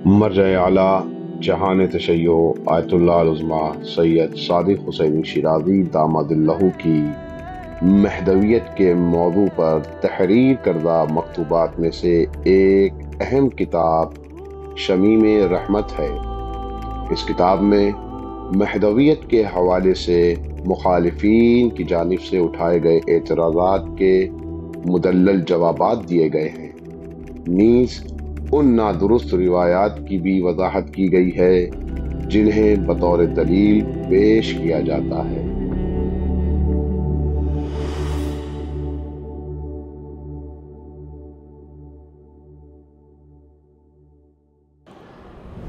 مرجع اعلیٰ جہان تشیع آیت اللہ العظمیٰ سید صادق حسینی شیرازی داماد اللہ کی مہدویت کے موضوع پر تحریر کردہ مکتوبات میں سے ایک اہم کتاب شمیم رحمت ہے۔ اس کتاب میں مہدویت کے حوالے سے مخالفین کی جانب سے اٹھائے گئے اعتراضات کے مدلل جوابات دیے گئے ہیں، نیز ان نادرست روایات کی بھی وضاحت کی گئی ہے جنہیں بطور دلیل پیش کیا جاتا ہے۔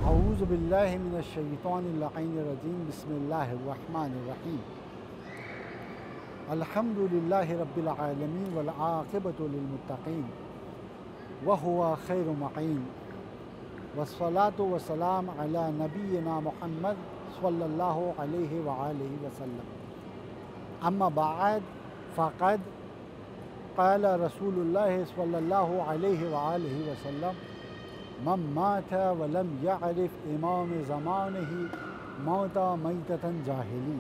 اعوذ باللہ من الشیطان اللعین الرجیم، بسم اللہ الرحمن الرحیم۔ الحمد للہ رب العالمین والعاقبۃ للمتقین وہو خیر معین، والصلاۃ والسلام علی نبینا محمد صلی اللہ علیہ وآلہ وسلم۔ اما بعد فقد قال رسول اللہ صلی اللہ علیہ وآلہ وسلم: من مات ولم يعرف امام زمانہ موت میتۃ جاہلی۔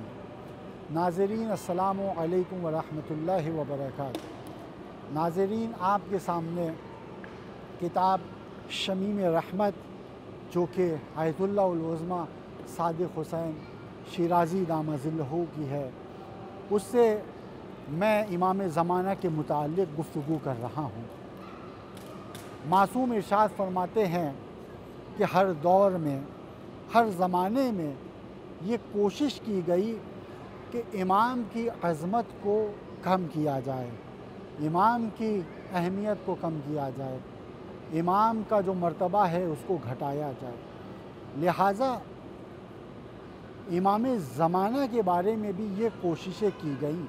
ناظرین السلام علیکم ورحمۃ اللہ وبرکاتہ۔ ناظرین، آپ کے سامنے کتاب شمیم رحمت، جو کہ آیت اللہ العظمیٰ صادق حسین شیرازی داماد اللہ کی ہے، اس سے میں امام زمانہ کے متعلق گفتگو کر رہا ہوں۔ معصوم ارشاد فرماتے ہیں کہ ہر دور میں، ہر زمانے میں یہ کوشش کی گئی کہ امام کی عظمت کو کم کیا جائے، امام کی اہمیت کو کم کیا جائے، امام کا جو مرتبہ ہے اس کو گھٹایا جائے۔ لہٰذا امام زمانہ کے بارے میں بھی یہ کوششیں کی گئیں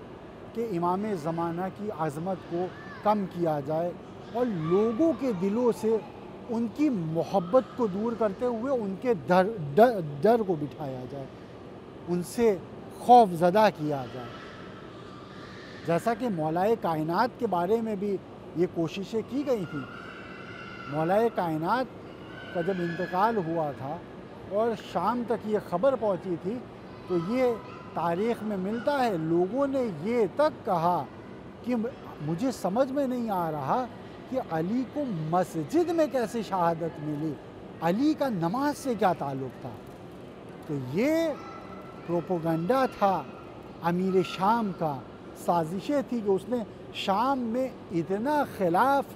کہ امام زمانہ کی عظمت کو کم کیا جائے اور لوگوں کے دلوں سے ان کی محبت کو دور کرتے ہوئے ان کے ڈر کو بٹھایا جائے، ان سے خوف زدہ کیا جائے۔ جیسا کہ مولائے کائنات کے بارے میں بھی یہ کوششیں کی گئی تھیں۔ مولائے کائنات کا جب انتقال ہوا تھا اور شام تک یہ خبر پہنچی تھی تو یہ تاریخ میں ملتا ہے، لوگوں نے یہ تک کہا کہ مجھے سمجھ میں نہیں آ رہا کہ علی کو مسجد میں کیسے شہادت ملی، علی کا نماز سے کیا تعلق تھا۔ تو یہ پروپوگنڈا تھا امیر شام کا، سازشیں تھی کہ اس نے شام میں اتنا خلاف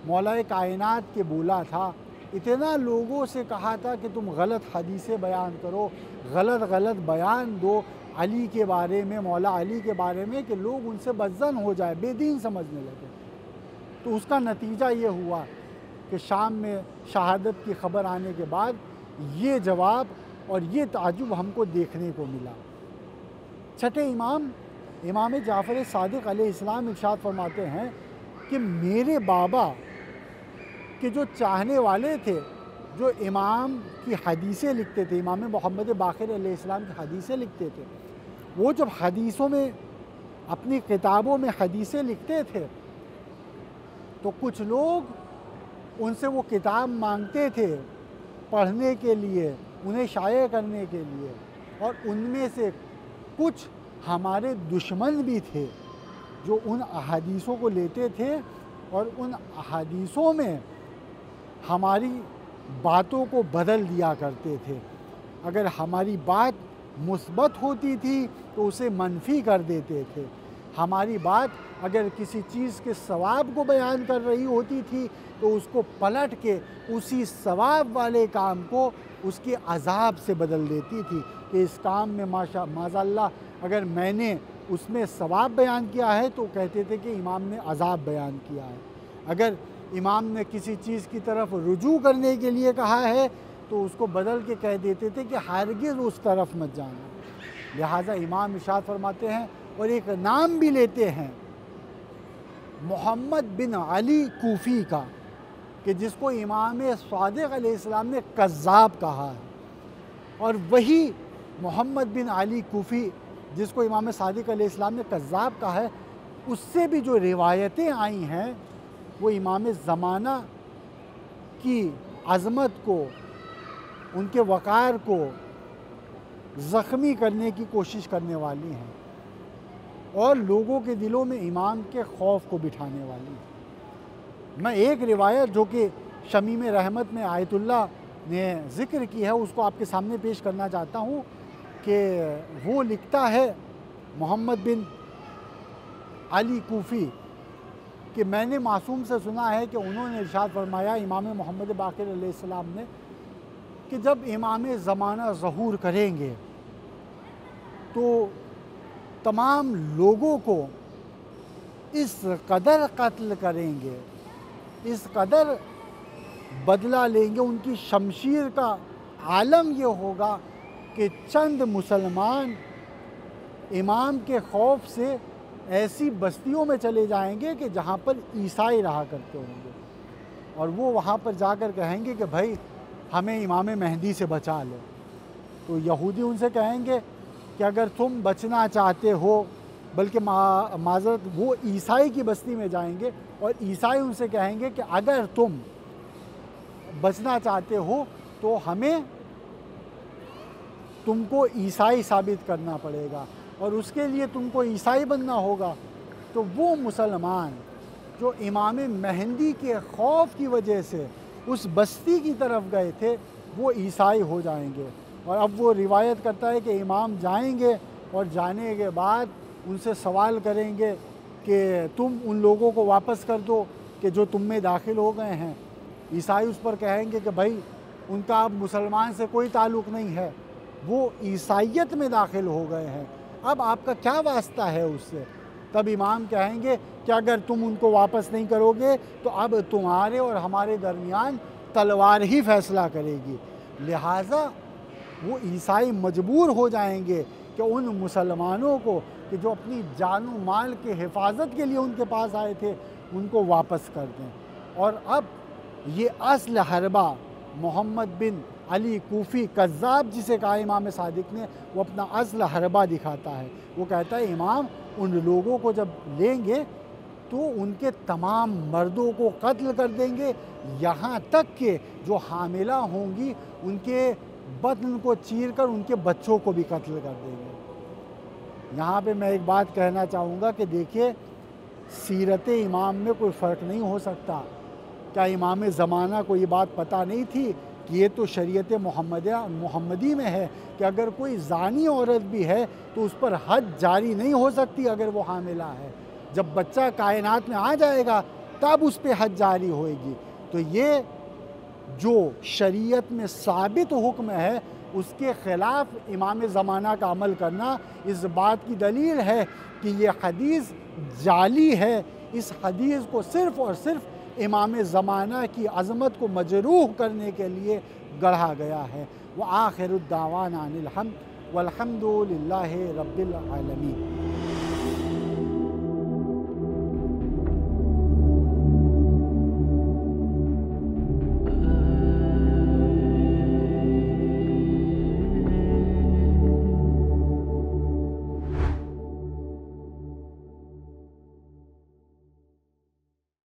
مولائے کائنات کے بولا تھا، اتنا لوگوں سے کہا تھا کہ تم غلط حدیثیں بیان کرو، غلط بیان دو علی کے بارے میں، مولا علی کے بارے میں، کہ لوگ ان سے بدظن ہو جائے، بے دین سمجھنے لگے۔ تو اس کا نتیجہ یہ ہوا کہ شام میں شہادت کی خبر آنے کے بعد یہ جواب اور یہ تعجب ہم کو دیکھنے کو ملا۔ چھٹے امام جعفر صادق علیہ السلام ارشاد فرماتے ہیں کہ میرے بابا کے جو چاہنے والے تھے، جو امام کی حدیثیں لکھتے تھے، امام محمد باقر علیہ السلام کی حدیثیں لکھتے تھے، وہ جب حدیثوں میں اپنی کتابوں میں حدیثیں لکھتے تھے تو کچھ لوگ ان سے وہ کتاب مانگتے تھے پڑھنے کے لیے، انہیں شائع کرنے کے لیے، اور ان میں سے کچھ ہمارے دشمن بھی تھے جو ان احادیثوں کو لیتے تھے اور ان احادیثوں میں ہماری باتوں کو بدل دیا کرتے تھے۔ اگر ہماری بات مثبت ہوتی تھی تو اسے منفی کر دیتے تھے، ہماری بات اگر کسی چیز کے ثواب کو بیان کر رہی ہوتی تھی تو اس کو پلٹ کے اسی ثواب والے کام کو اس کے عذاب سے بدل دیتی تھی، کہ اس کام میں معاذ اللہ اگر میں نے اس میں ثواب بیان کیا ہے تو کہتے تھے کہ امام نے عذاب بیان کیا ہے، اگر امام نے کسی چیز کی طرف رجوع کرنے کے لیے کہا ہے تو اس کو بدل کے کہہ دیتے تھے کہ ہرگز اس طرف مت جانا۔ لہٰذا امام ارشاد فرماتے ہیں اور ایک نام بھی لیتے ہیں محمد بن علی کوفی کا، کہ جس کو امام صادق علیہ السلام نے کذاب کہا ہے، اور وہی محمد بن علی کوفی جس کو امام صادق علیہ السلام نے کذاب کہا ہے، اس سے بھی جو روایتیں آئی ہیں وہ امام زمانہ کی عظمت کو، ان کے وقار کو زخمی کرنے کی کوشش کرنے والی ہیں اور لوگوں کے دلوں میں امام کے خوف کو بٹھانے والی ہیں۔ میں ایک روایت جو کہ شمیم رحمت میں آیت اللہ نے ذکر کی ہے اس کو آپ کے سامنے پیش کرنا چاہتا ہوں کہ وہ لکھتا ہے محمد بن علی کوفی کہ میں نے معصوم سے سنا ہے کہ انہوں نے ارشاد فرمایا امام محمد باقر علیہ السلام نے کہ جب امام زمانہ ظہور کریں گے تو تمام لوگوں کو اس قدر قتل کریں گے، اس قدر بدلہ لیں گے، ان کی شمشیر کا عالم یہ ہوگا کہ چند مسلمان امام کے خوف سے ایسی بستیوں میں چلے جائیں گے کہ جہاں پر عیسائی رہا کرتے ہوں گے، اور وہ وہاں پر جا کر کہیں گے کہ بھائی ہمیں امام مہدی سے بچا لو۔ تو یہودی ان سے کہیں گے کہ اگر تم بچنا چاہتے ہو، بلکہ معذرت وہ عیسائی کی بستی میں جائیں گے اور عیسائی ان سے کہیں گے کہ اگر تم بچنا چاہتے ہو تو ہمیں تم کو عیسائی ثابت کرنا پڑے گا اور اس کے لیے تم کو عیسائی بننا ہوگا۔ تو وہ مسلمان جو امام مہدی کے خوف کی وجہ سے اس بستی کی طرف گئے تھے وہ عیسائی ہو جائیں گے۔ اور اب وہ روایت کرتا ہے کہ امام جائیں گے اور جانے کے بعد ان سے سوال کریں گے کہ تم ان لوگوں کو واپس کر دو کہ جو تم میں داخل ہو گئے ہیں۔ عیسائی اس پر کہیں گے کہ بھائی ان کا اب مسلمان سے کوئی تعلق نہیں ہے، وہ عیسائیت میں داخل ہو گئے ہیں، اب آپ کا کیا واسطہ ہے اس سے؟ تب امام کہیں گے کہ اگر تم ان کو واپس نہیں کرو گے تو اب تمہارے اور ہمارے درمیان تلوار ہی فیصلہ کرے گی۔ لہٰذا وہ عیسائی مجبور ہو جائیں گے کہ ان مسلمانوں کو کہ جو اپنی جان و مال کے حفاظت کے لیے ان کے پاس آئے تھے ان کو واپس کر دیں۔ اور اب یہ اصل حربہ محمد بن علی کوفی کذاب جسے کہا امام صادق نے، وہ اپنا اصل حربہ دکھاتا ہے۔ وہ کہتا ہے امام ان لوگوں کو جب لیں گے تو ان کے تمام مردوں کو قتل کر دیں گے، یہاں تک کہ جو حاملہ ہوں گی ان کے بدن کو چیر کر ان کے بچوں کو بھی قتل کر دیں گے۔ یہاں پہ میں ایک بات کہنا چاہوں گا کہ دیکھیے سیرت امام میں کوئی فرق نہیں ہو سکتا۔ کیا امام زمانہ کو یہ بات پتہ نہیں تھی کہ یہ تو شریعت محمدی میں ہے کہ اگر کوئی زانی عورت بھی ہے تو اس پر حد جاری نہیں ہو سکتی اگر وہ حاملہ ہے، جب بچہ کائنات میں آ جائے گا تب اس پہ حد جاری ہوئے گی۔ تو یہ جو شریعت میں ثابت حکم ہے اس کے خلاف امام زمانہ کا عمل کرنا اس بات کی دلیل ہے کہ یہ حدیث جعلی ہے۔ اس حدیث کو صرف اور صرف امام زمانہ کی عظمت کو مجروح کرنے کے لیے گڑھا گیا ہے۔ وآخر الدعوانا ان الحمد والحمد للہ رب العالمین۔